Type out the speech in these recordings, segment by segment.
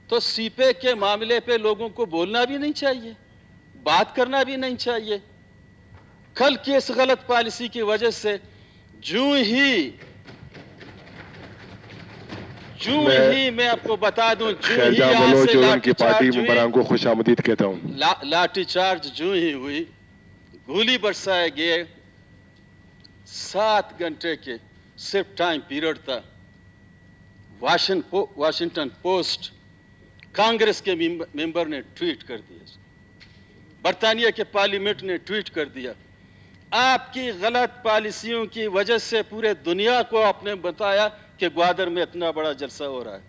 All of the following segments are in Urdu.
تو سی پے کے معاملے پہ لوگوں کو بولنا بھی نہیں چاہیے, بات کرنا بھی نہیں چاہیے. کل کی اس غلط پالیسی کی وجہ سے جو ہی میں آپ کو بتا دوں, جو ہی خیرجاں یہاں بلوچ سے اور ان لاٹھی کی پارٹی چارج ہوئی, ممبران کو خوش آمدید کہتا ہوں. لاٹھی چارج جو ہی ہوئی, گولی برسائے گئے, 7 گھنٹے کے صرف ٹائم پیریڈ تھا. واشنگٹن پوسٹ کانگریس کے ممبر نے ٹویٹ کر دیا, برطانیہ کے پارلیمنٹ نے ٹویٹ کر دیا, آپ کی غلط پالیسیوں کی وجہ سے پورے دنیا کو آپ نے بتایا کہ گوادر میں اتنا بڑا جلسہ ہو رہا ہے.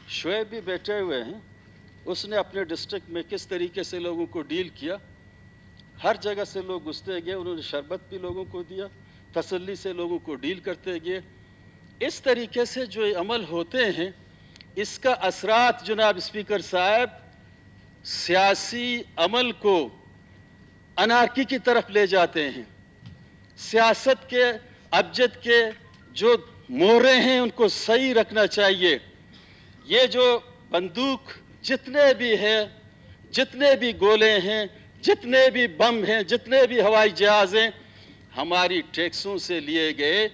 شعیب بھی بیٹھے ہوئے ہیں, اس نے اپنے ڈسٹرکٹ میں کس طریقے سے لوگوں کو ڈیل کیا. ہر جگہ سے لوگ گھستے گئے, انہوں نے شربت بھی لوگوں کو دیا, تسلی سے لوگوں کو ڈیل کرتے گئے. اس طریقے سے جو عمل ہوتے ہیں, اس کا اثرات جناب اسپیکر صاحب سیاسی عمل کو انارکی کی طرف لے جاتے ہیں. سیاست کے ابجد کے جو مورے ہیں ان کو صحیح رکھنا چاہیے. یہ جو بندوق جتنے بھی ہیں, جتنے بھی گولے ہیں, جتنے بھی بم ہیں, جتنے بھی ہوائی جہاز ہیں, ہماری ٹیکسوں سے لیے گئے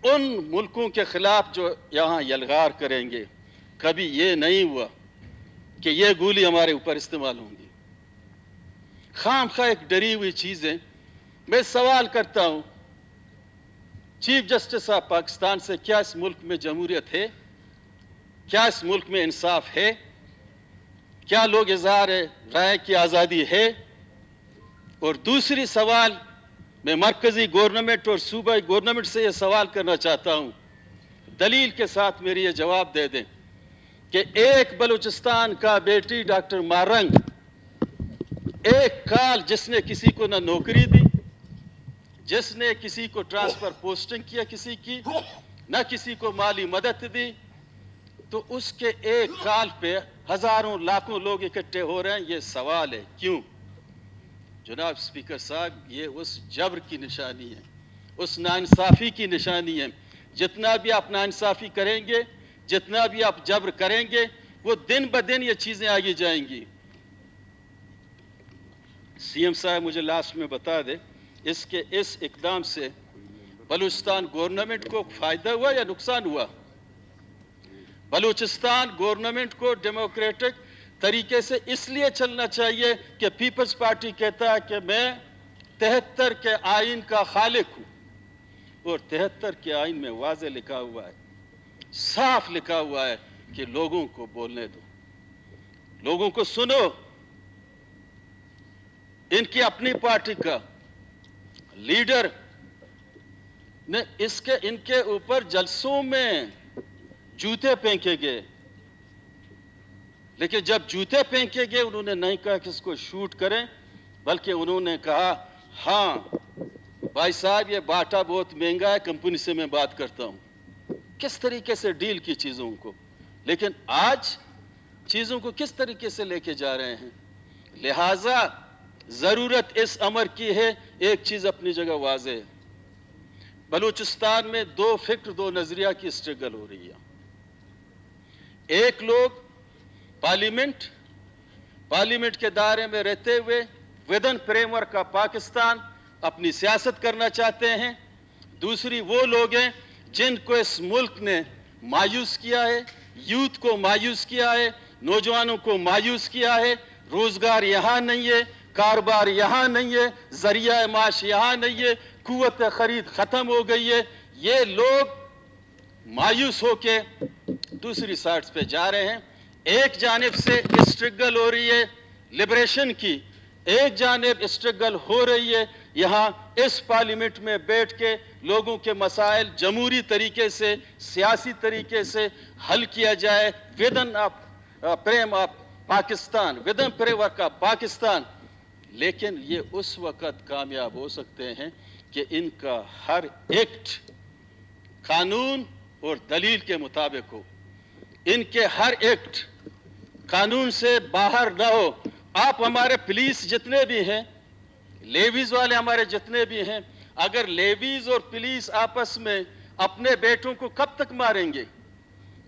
ان ملکوں کے خلاف جو یہاں یلغار کریں گے. کبھی یہ نہیں ہوا کہ یہ گولی ہمارے اوپر استعمال ہوں گی. خام خواہ ایک ڈری ہوئی چیز ہے. میں سوال کرتا ہوں چیف جسٹس آف پاکستان سے, کیا اس ملک میں جمہوریت ہے؟ کیا اس ملک میں انصاف ہے؟ کیا لوگ اظہار رائے کی آزادی ہے؟ اور دوسری سوال میں مرکزی گورنمنٹ اور صوبائی گورنمنٹ سے یہ سوال کرنا چاہتا ہوں, دلیل کے ساتھ میری یہ جواب دے دیں کہ ایک بلوچستان کا بیٹی ڈاکٹر مارنگ, ایک کال جس نے کسی کو نہ نوکری دی, جس نے کسی کو ٹرانسفر پوسٹنگ کیا, کسی کی نہ کسی کو مالی مدد دی, تو اس کے ایک کال پہ ہزاروں لاکھوں لوگ اکٹھے ہو رہے ہیں. یہ سوال ہے کیوں؟ جناب اسپیکر صاحب, یہ اس جبر کی نشانی ہے, اس ناانصافی کی نشانی ہے. جتنا بھی آپ ناانصافی کریں گے, جتنا بھی آپ جبر کریں گے, وہ دن بدن یہ چیزیں آگے جائیں گی. سی ایم صاحب مجھے لاسٹ میں بتا دے, اس اقدام سے بلوچستان گورنمنٹ کو فائدہ ہوا یا نقصان ہوا؟ بلوچستان گورنمنٹ کو ڈیموکریٹک طریقے سے اس لیے چلنا چاہیے کہ پیپلز پارٹی کہتا ہے کہ میں 73 کے آئین کا خالق ہوں, اور 73 کے آئین میں واضح لکھا ہوا ہے, صاف لکھا ہوا ہے کہ لوگوں کو بولنے دو, لوگوں کو سنو. ان کی اپنی پارٹی کا لیڈر نے ان کے اوپر جلسوں میں جوتے پھینکے گئے, لیکن جب جوتے پھینکے گئے انہوں نے نہیں کہا کہ اس کو شوٹ کریں, بلکہ انہوں نے کہا ہاں بھائی صاحب یہ باٹا بہت مہنگا ہے, کمپنی سے میں بات کرتا ہوں. کس طریقے سے ڈیل کی چیزوں کو, لیکن آج چیزوں کو کس طریقے سے لے کے جا رہے ہیں. لہذا ضرورت اس امر کی ہے. ایک چیز اپنی جگہ واضح ہے, بلوچستان میں 2 فکر 2 نظریہ کی اسٹرگل ہو رہی ہے. ایک لوگ پارلیمنٹ کے دائرے میں رہتے ہوئے ودن فریم ورک کا پاکستان اپنی سیاست کرنا چاہتے ہیں. دوسری وہ لوگ ہیں جن کو اس ملک نے مایوس کیا ہے, یوتھ کو مایوس کیا ہے, نوجوانوں کو مایوس کیا ہے. روزگار یہاں نہیں ہے, کاروبار یہاں نہیں ہے, ذریعہ معاش یہاں نہیں ہے, قوت خرید ختم ہو گئی ہے. یہ لوگ مایوس ہو کے دوسری سائٹس پہ جا رہے ہیں. ایک جانب سے اسٹرگل ہو رہی ہے لبریشن کی, ایک جانب اسٹرگل ہو رہی ہے یہاں اس پارلیمنٹ میں بیٹھ کے لوگوں کے مسائل جمہوری طریقے سے, سیاسی طریقے سے حل کیا جائے. Within frame of Pakistan, within framework کا پاکستان. لیکن یہ اس وقت کامیاب ہو سکتے ہیں کہ ان کا ہر ایکٹ قانون اور دلیل کے مطابق ہو, ان کے ہر ایکٹ قانون سے باہر نہ ہو. آپ ہمارے پولیس جتنے بھی ہیں, لیویز والے ہمارے جتنے بھی ہیں, اگر لیویز اور پولیس آپس میں اپنے بیٹوں کو کب تک ماریں گے؟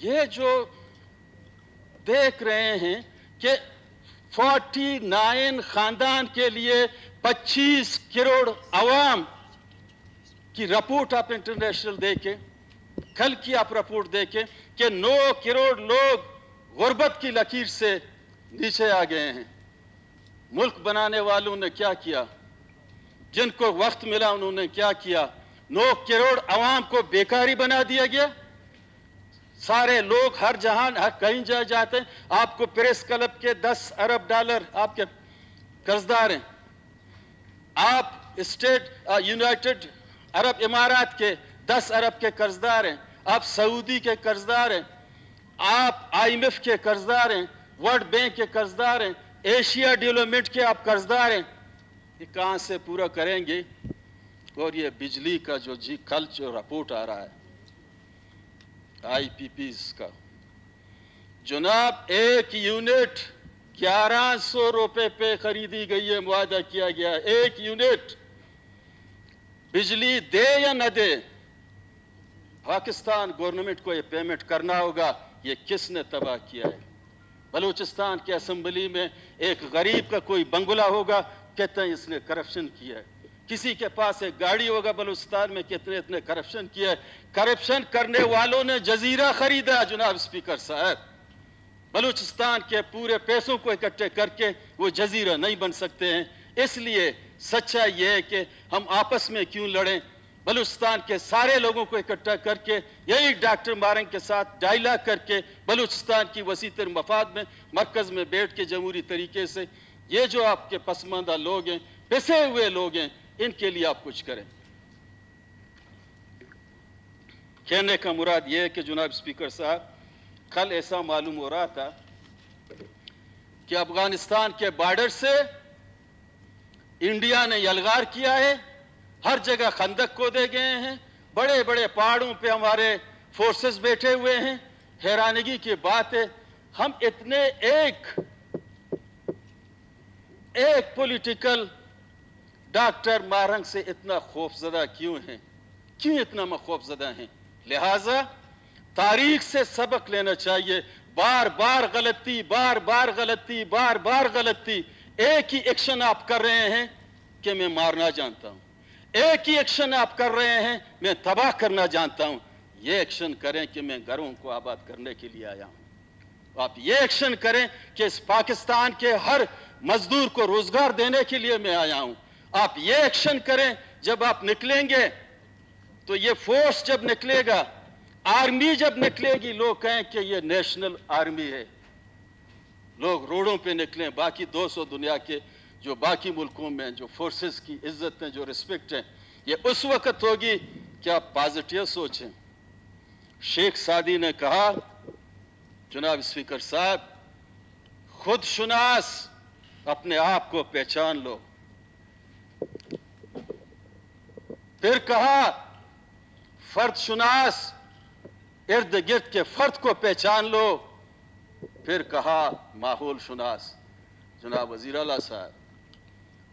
یہ جو دیکھ رہے ہیں کہ 49 خاندان کے لیے 25 کروڑ عوام کی رپورٹ آپ انٹرنیشنل دیکھیں، کل کی آپ رپورٹ دیکھیں کہ 9 کروڑ لوگ غربت کی لکیر سے نیچے آ گئے ہیں۔ ملک بنانے والوں نے کیا کیا؟ جن کو وقت ملا انہوں نے کیا کیا؟ 9 کروڑ عوام کو بیکاری بنا دیا گیا۔ سارے لوگ ہر جہان کہیں جاتے ہیں، آپ کو پریس کلب کے 10 ارب ڈالر آپ کے قرضدار ہیں، آپ یونائٹڈ عرب امارات کے 10 ارب کے قرضدار ہیں، آپ سعودی کے قرضدار ہیں، آپ IMF کے قرضدار ہیں، ورلڈ بینک کے قرضدار ہیں، ایشیا ڈیولپمنٹ کے آپ قرضدار ہیں۔ یہ کہاں سے پورا کریں گے؟ اور یہ بجلی کا کل جو رپورٹ آ رہا ہے IPPs کا، جناب ایک یونٹ 1100 روپے پہ خریدی گئی ہے، معاہدہ کیا گیا ہے، ایک یونٹ بجلی دے یا نہ دے پاکستان گورنمنٹ کو یہ پیمنٹ کرنا ہوگا۔ یہ کس نے تباہ کیا ہے؟ بلوچستان کی اسمبلی میں ایک غریب کا کوئی بنگلہ ہوگا، کہتے ہیں اس نے کرپشن کیا ہے۔ کسی کے پاس ایک گاڑی ہوگا بلوچستان میں، کتنے اتنے کرپشن کیا ہے۔ کرپشن کرنے والوں نے جزیرہ خریدا جناب اسپیکر صاحب۔ بلوچستان کے پورے پیسوں کو اکٹھے کر کے وہ جزیرہ نہیں بن سکتے ہیں۔ اس لیے سچائی یہ ہے کہ ہم آپس میں کیوں لڑیں؟ بلوچستان کے سارے لوگوں کو اکٹھا کر کے یہی ڈاکٹر مارنگ کے ساتھ ڈائلاگ کر کے بلوچستان کی وسیع تر مفاد میں مرکز میں بیٹھ کے جمہوری طریقے سے یہ جو آپ کے پسماندہ لوگ ہیں، پسے ہوئے لوگ ہیں، ان کے لیے آپ کچھ کریں۔ کہنے کا مراد یہ ہے کہ جناب اسپیکر صاحب، کل ایسا معلوم ہو رہا تھا کہ افغانستان کے بارڈر سے انڈیا نے یلغار کیا ہے، ہر جگہ خندق کھودے گئے ہیں، بڑے بڑے پہاڑوں پہ ہمارے فورسز بیٹھے ہوئے ہیں۔ حیرانگی کی بات ہے، ہم اتنے ایک پولیٹیکل ڈاکٹر مارنگ سے اتنا خوفزدہ کیوں ہیں؟ کیوں اتنا خوفزدہ ہیں؟ لہٰذا تاریخ سے سبق لینا چاہیے۔ بار بار غلطی، بار بار غلطی، بار بار غلطی۔ ایک ہی ایکشن آپ کر رہے ہیں کہ میں مارنا جانتا ہوں، ایک ہی ایکشن آپ کر رہے ہیں میں تباہ کرنا جانتا ہوں۔ یہ ایکشن کریں کہ میں گھروں کو آباد کرنے کے لیے آیا ہوں۔ آپ یہ ایکشن کریں کہ اس پاکستان کے ہر مزدور کو روزگار دینے کے لیے میں آیا ہوں۔ آپ یہ ایکشن کریں، جب آپ نکلیں گے تو یہ فورس جب نکلے گا، آرمی جب نکلے گی، لوگ کہیں کہ یہ نیشنل آرمی ہے۔ لوگ روڈوں پہ نکلیں، باقی 200 دنیا کے جو باقی ملکوں میں جو فورسز کی عزت ہیں، جو رسپیکٹ ہیں، یہ اس وقت ہوگی کہ آپ پازیٹیو سوچیں۔ شیخ سعدی نے کہا، جناب اسپیکر صاحب، خود شناس اپنے آپ کو پہچان لو۔ پھر کہا فرد شناس ارد گرد کے فرد کو پہچان لو۔ پھر کہا ماحول شناس۔ جناب وزیر اعلیٰ صاحب،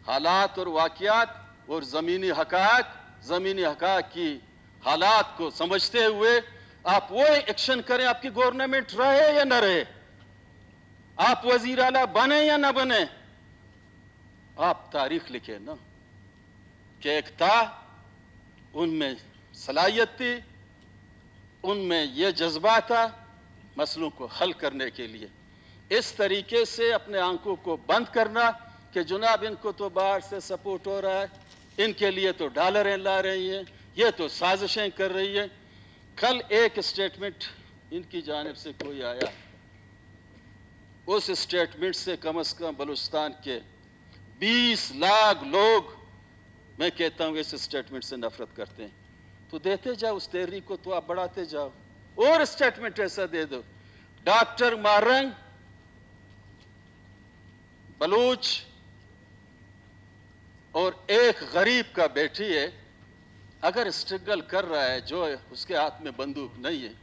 حالات اور واقعات اور زمینی حقائق کی حالات کو سمجھتے ہوئے آپ وہ ایکشن کریں۔ آپ کی گورنمنٹ رہے یا نہ رہے، آپ وزیر اعلیٰ بنے یا نہ بنے، آپ تاریخ لکھیں نا کہ ایک تھا، ان میں صلاحیت تھی، ان میں یہ جذبہ تھا مسئلوں کو حل کرنے کے لیے۔ اس طریقے سے اپنے آنکھوں کو بند کرنا کہ جناب ان کو تو باہر سے سپورٹ ہو رہا ہے، ان کے لیے تو ڈالریں لا رہی ہیں، یہ تو سازشیں کر رہی ہیں۔ کل ایک اسٹیٹمنٹ ان کی جانب سے کوئی آیا، اس اسٹیٹمنٹ سے کم از کم بلوچستان کے 20 لاکھ لوگ، میں کہتا ہوں اس اسٹیٹمنٹ سے نفرت کرتے ہیں۔ تو دیتے جاؤ اس تحریک کو، تو آپ بڑھاتے جاؤ، اور اسٹیٹمنٹ ایسا دے دو۔ ڈاکٹر مارنگ بلوچ اور ایک غریب کا بیٹی ہے، اگر اسٹرگل کر رہا ہے، جو اس کے ہاتھ میں بندوق نہیں ہے،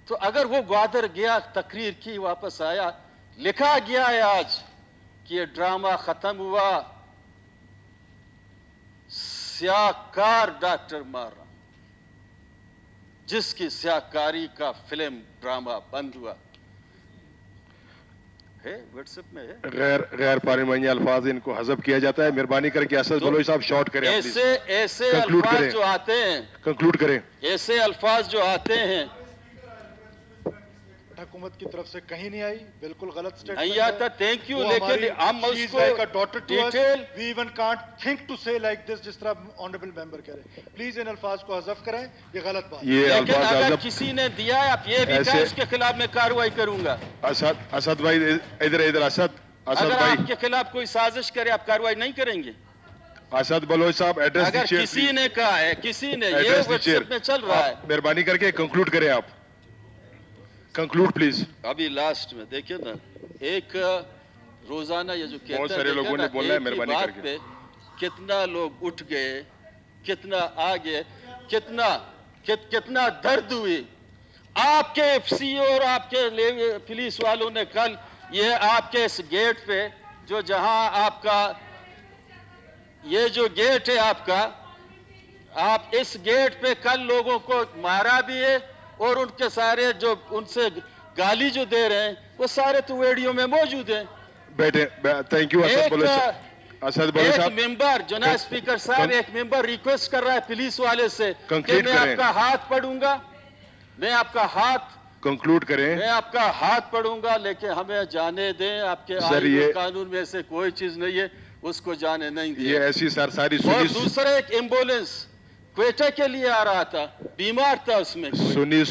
تو اگر وہ گوادر گیا، تقریر کی، واپس آیا، لکھا گیا ہے آج کہ یہ ڈرامہ ختم ہوا، سیاہ کار ڈاکٹر مار رہا۔ جس کی سیاہکاری کا فلم ڈرامہ بند ہوا ہے. واٹس ایپ میں ہے. غیر پارلیمانی الفاظ ان کو حذف کیا جاتا ہے. مہربانی کر کے اسد بلوچ صاحب شارٹ کریں. ایسے الفاظ جو آتے ہیں, کنکلوڈ کریں. ایسے الفاظ جو آتے ہیں حکومت کی طرف سے کہیں نہیں آئی, بالکل غلط سٹیٹمنٹ نہیں آتا. تھینک یو, لیکن ہم اس کو detail we even can't think to say like this, جس طرح آنریبل ممبر کہہ رہے ہیں. پلیز ان الفاظ کو حذف کریں, یہ غلط بات ہے. لیکن اگر کسی نے دیا ہے, آپ یہ بھی کہیں اس کے خلاف میں کارروائی کروں گا. اسد بھائی ادھر اسد اگر بھائی, آپ کے خلاف کوئی سازش کرے, آپ کارروائی نہیں کریں گے. اسد بلوچ صاحب ایڈریس اگر دیجیے. کسی نے کہا ہے, کسی نے, یہ واٹس ایپ میں چل رہا ہے. مہربانی کر کے کنکلوڈ کریں. آپ کنکلوڈ پلیز. ابھی لاسٹ میں دیکھیں نا, ایک روزانہ یہ جو بہت کہتے سارے لوگوں نے بولنا ہے, ایک ہی مہربانی کر بات کے. پہ کتنا لوگ اٹھ گئے, کتنا آگے, کتنا درد ہوئی. آپ کے ایف سی اور آپ کے پولیس والوں نے کل یہ آپ کے اس گیٹ پہ, جو جہاں آپ کا یہ جو گیٹ ہے آپ کا, آپ اس گیٹ پہ کل لوگوں کو مارا بھی ہے, اور ان کے سارے جو ان سے گالی جو دے رہے ہیں وہ سارے تو ویڈیو میں موجود ہیں. بیٹھے. Thank you Asad Baloch. اسد بلوچ ایک صاحب ممبر, جناب اسپیکر صاحب, ایک ممبر ریکویسٹ کر رہا ہے پولیس والے سے کہ میں آپ کا ہاتھ پڑوں گا, میں آپ کا ہاتھ کنکلوڈ کریں. میں آپ کا ہاتھ پڑوں گا, لیکن ہمیں جانے دیں. آپ کے آئین و قانون میں سے کوئی چیز نہیں ہے, اس کو جانے نہیں دیں. یہ ایسی ساری اور دوسرا, ایک ایمبولینس کوئٹہ کے لیے آ رہا تھا, بیمار تھا, اس میں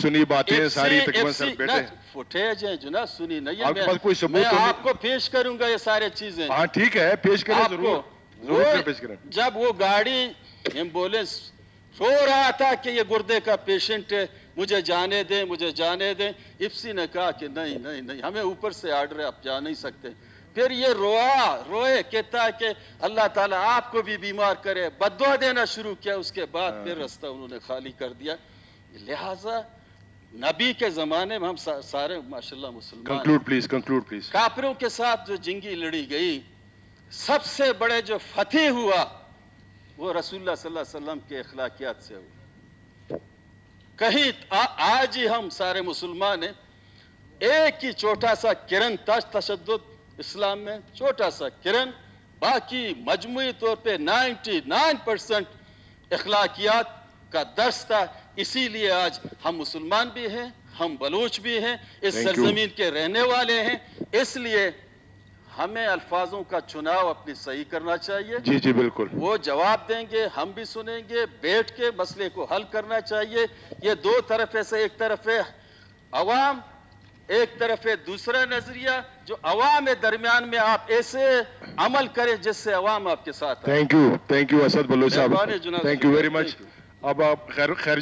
سنی باتیں ساری تقریباً سر بیٹھے. فوٹیج ہے جناب, سنی نہیں آپ کے پاس کوئی ہے, ثبوت میں تو نہیں؟ آپ کو پیش کروں گا یہ سارے چیزیں. ہاں ٹھیک ہے, پیش کریں. آپ ضرور کو پیش کریں. جب وہ گاڑی ایمبولینس رو رہا تھا کہ یہ گردے کا پیشنٹ ہے, مجھے جانے دیں, مجھے جانے دیں, ایفسی نے کہا کہ نہیں نہیں نہیں, ہمیں اوپر سے آرڈر ہے, آپ جا نہیں سکتے. پھر یہ روئے کہتا ہے کہ اللہ تعالیٰ آپ کو بھی بیمار کرے, بددعا دینا شروع کیا. اس کے بعد پھر راستہ انہوں نے خالی کر دیا. لہٰذا نبی کے زمانے میں ہم سارے ماشاءاللہ مسلمان. Conclude please, conclude please. کافروں کے ساتھ جو جنگی لڑی گئی, سب سے بڑے جو فتح ہوا وہ رسول اللہ صلی اللہ علیہ وسلم کے اخلاقیات سے ہوا. کہیں آج ہی ہم سارے مسلمان ہیں, ایک ہی چھوٹا سا کرن تھا تشدد اسلام میں, چھوٹا سا کرن, باقی مجموعی طور پہ 99% اخلاقیات کا درس تھا. اسی لیے آج ہم مسلمان بھی ہیں, ہم بلوچ بھی ہیں, اس سرزمین کے رہنے والے ہیں. اس لیے ہمیں الفاظوں کا چناؤ اپنی صحیح کرنا چاہیے. جی جی بالکل. وہ جواب دیں گے, ہم بھی سنیں گے, بیٹھ کے مسئلے کو حل کرنا چاہیے. یہ دو طرف سے, ایک طرف ہے عوام, ایک طرف ہے دوسرا نظریہ. جو عوام درمیان میں آپ ایسے عمل کریں جس سے عوام آپ کے ساتھ. تھینک یو اسد بلوچ صاحب, تھینک یو ویری مچ. اب آپ خیر